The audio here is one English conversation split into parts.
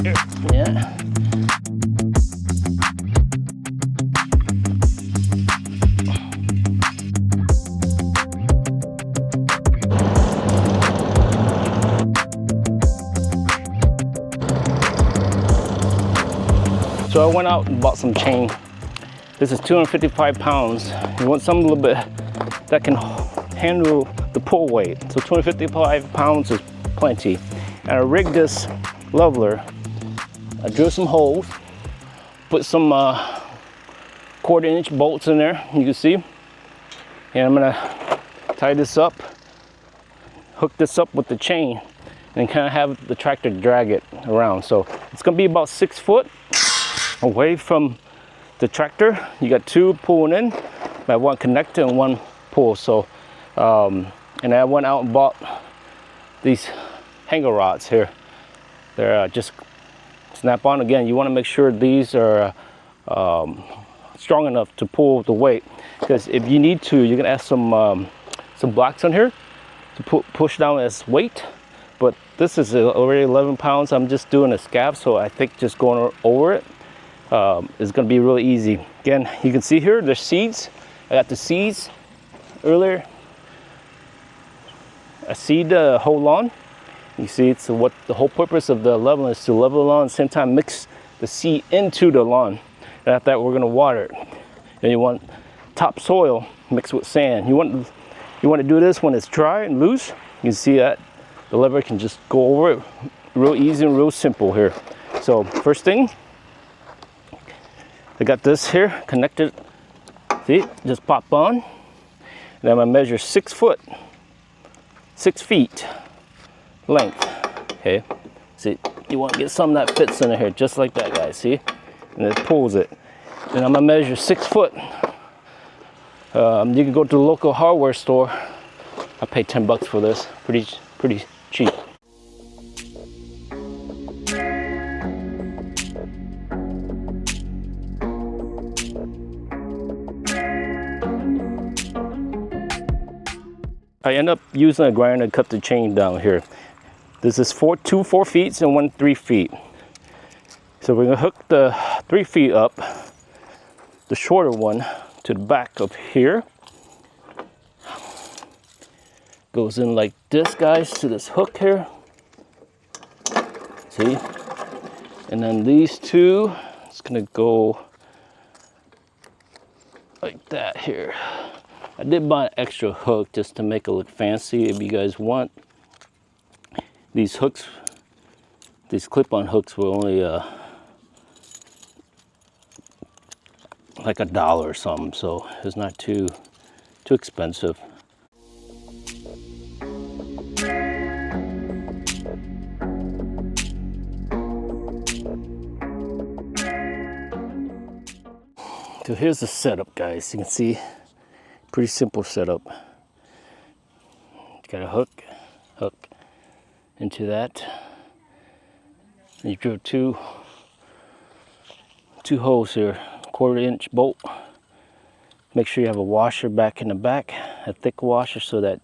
Yeah. So I went out and bought some chain. This is 255 pounds. You want something a little bit that can handle the pull weight. So 255 pounds is plenty. And I rigged this leveler. I drilled some holes, put some 1/4 inch bolts in there, you can see. And I'm gonna tie this up, hook this up with the chain, and kind of have the tractor drag it around. So it's gonna be about 6 foot away from the tractor. You got 2 pulling in, I have 1 connector and 1 pull. So and I went out and bought these hanger rods here. They're just snap on. Again, you want to make sure these are strong enough to pull the weight, because if you need to, you can add some blocks on here to push down as weight. But this is already 11 pounds. I'm just doing a scab, so I think just going over it is going to be really easy. Again, you can see here there's seeds. I got the seeds earlier. I seed the whole lawn. You see, it's what the whole purpose of the leveling is, to level the lawn, at the same time mix the seed into the lawn. And after that, we're going to water it. And you want topsoil mixed with sand. You want to do this when it's dry and loose. You can see that the lever can just go over it real easy and real simple here. So first thing, I got this here connected. See, just pop on. And I'm gonna measure 6 feet length. Okay, see, you want to get some that fits in here, just like that, guys. See, and it pulls it. And I'm gonna measure 6 foot. You can go to the local hardware store. I paid 10 bucks for this. Pretty cheap. I end up using a grinder to cut the chain down here. This is 2 4 feet and 1 3 feet. So we're gonna hook the 3 feet up, the shorter one, to the back of here. Goes in like this, guys, to this hook here. See? And then these 2, it's gonna go like that here. I did buy an extra hook just to make it look fancy. If you guys want, these hooks, these clip-on hooks were only like $1 or something, so it's not too expensive. So here's the setup, guys. You can see, pretty simple setup. Got a hook into that. And you drill two holes here, 1/4 inch bolt. Make sure you have a washer back in the back, a thick washer, so that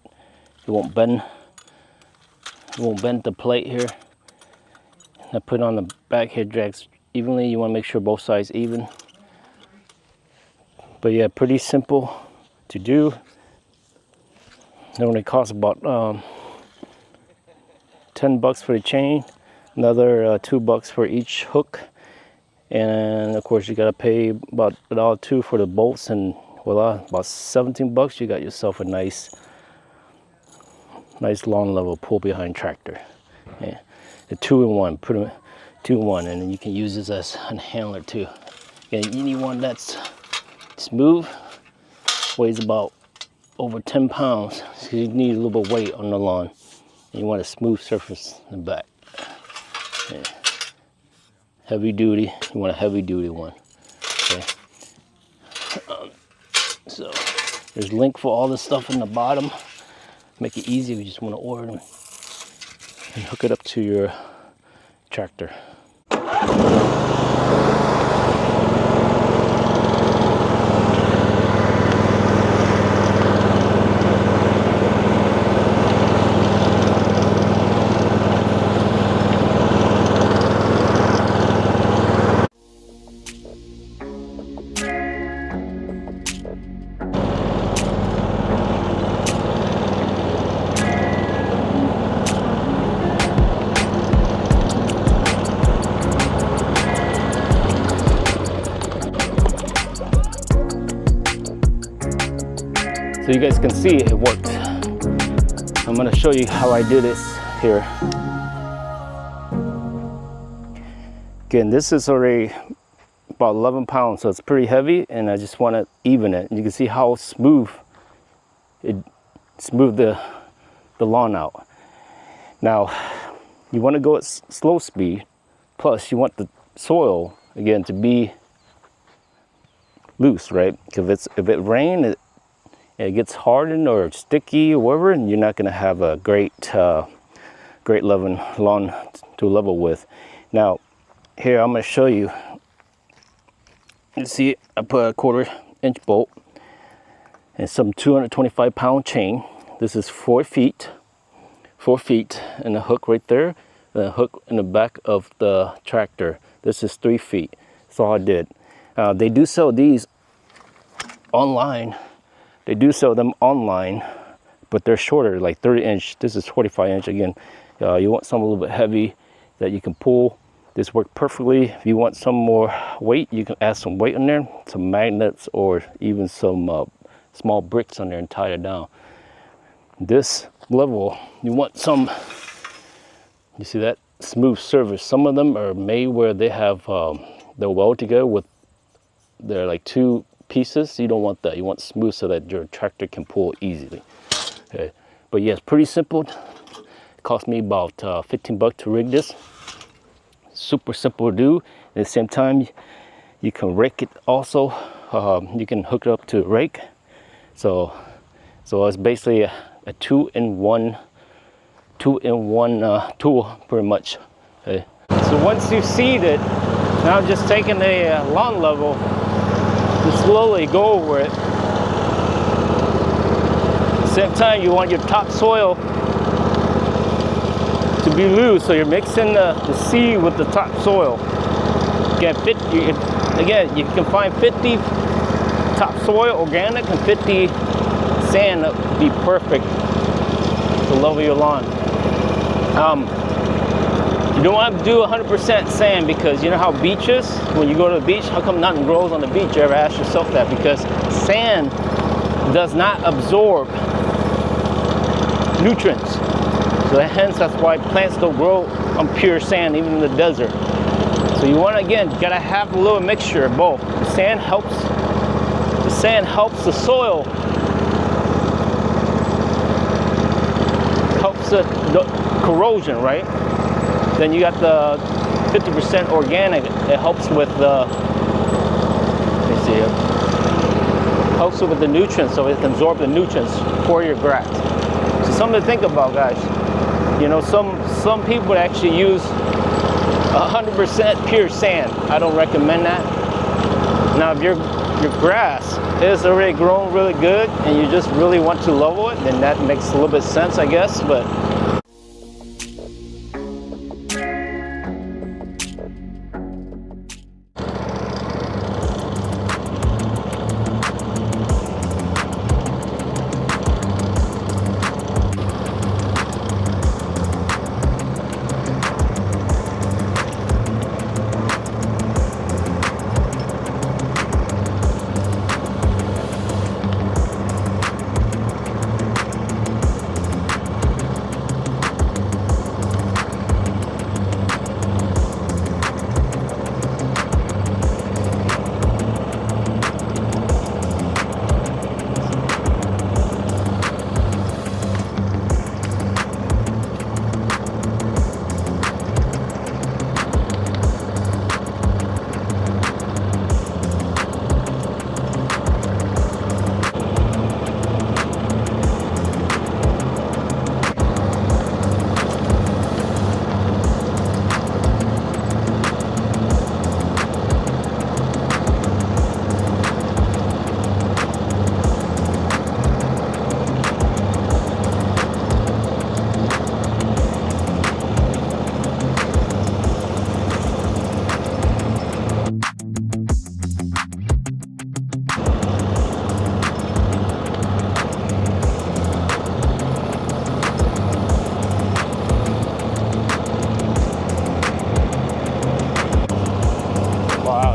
it won't bend. It won't bend the plate here. And I put it on the back here, drags evenly. You want to make sure both sides even. But yeah, pretty simple to do. It only costs about 10 bucks for the chain, another 2 bucks for each hook, and of course you gotta pay about $1.02 for the bolts, and voila, about 17 bucks. You got yourself a nice lawn level pull behind tractor. Yeah, the 2-in-1, put them 2-in-1, and then you can use this as a handler too. And you need one that's smooth, weighs about over 10 pounds, so you need a little bit of weight on the lawn. And you want a smooth surface in the back. Yeah. Heavy duty, you want a heavy duty one. Okay. So there's a link for all this stuff in the bottom. Make it easy if you just want to order them and hook it up to your tractor. So you guys can see it worked. I'm gonna show you how I do this here. Again, this is already about 11 pounds, so it's pretty heavy, and I just want to even it. You can see how smooth it smoothed the lawn out. Now, you want to go at slow speed, plus you want the soil, again, to be loose, right? Because if it rains, it gets hardened or sticky or whatever, and you're not going to have a great lawn to level with. Now, here I'm going to show you. You see, I put a 1/4-inch bolt and some 225-pound chain. This is 4 feet, and a hook right there, and a hook in the back of the tractor. This is 3 feet. That's all I did. They do sell these online. They do sell them online, but they're shorter, like 30-inch. This is 45-inch. Again, you want something a little bit heavy that you can pull. This worked perfectly. If you want some more weight, you can add some weight on there, some magnets, or even some small bricks on there and tie it down. This level, you want some, you see that? Smooth surface. Some of them are made where they have, they're welded together with, they're like 2 pieces. You don't want that. You want smooth so that your tractor can pull easily. Okay. But yeah, it's pretty simple. It cost me about 15 bucks to rig this. Super simple to do. At the same time, you can rake it also. You can hook it up to a rake. So it's basically a two-in-one tool, pretty much. Okay. So once you seed it, now I'm just taking a lawn level to slowly go over it. At the same time, you want your topsoil to be loose, so you're mixing the seed with the topsoil. Again, you can find 50 topsoil organic and 50 sand. That would be perfect to level your lawn. You don't want to do 100% sand, because you know how beaches, when you go to the beach, how come nothing grows on the beach? You ever ask yourself that? Because sand does not absorb nutrients. So hence, that's why plants don't grow on pure sand, even in the desert. So you want to, again, you gotta have a little mixture of both. The sand helps the soil, helps the corrosion, right? Then you got the 50% organic. It helps with the, let me see here, helps with the nutrients, so it can absorb the nutrients for your grass. So something to think about, guys. You know, some people actually use 100% pure sand. I don't recommend that. Now, if your grass is already grown really good and you just really want to level it, then that makes a little bit of sense, I guess. But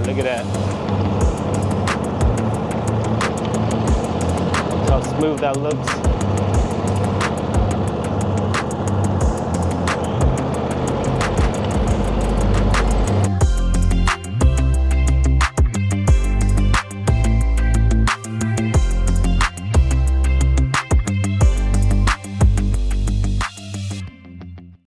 look at that. how smooth that looks.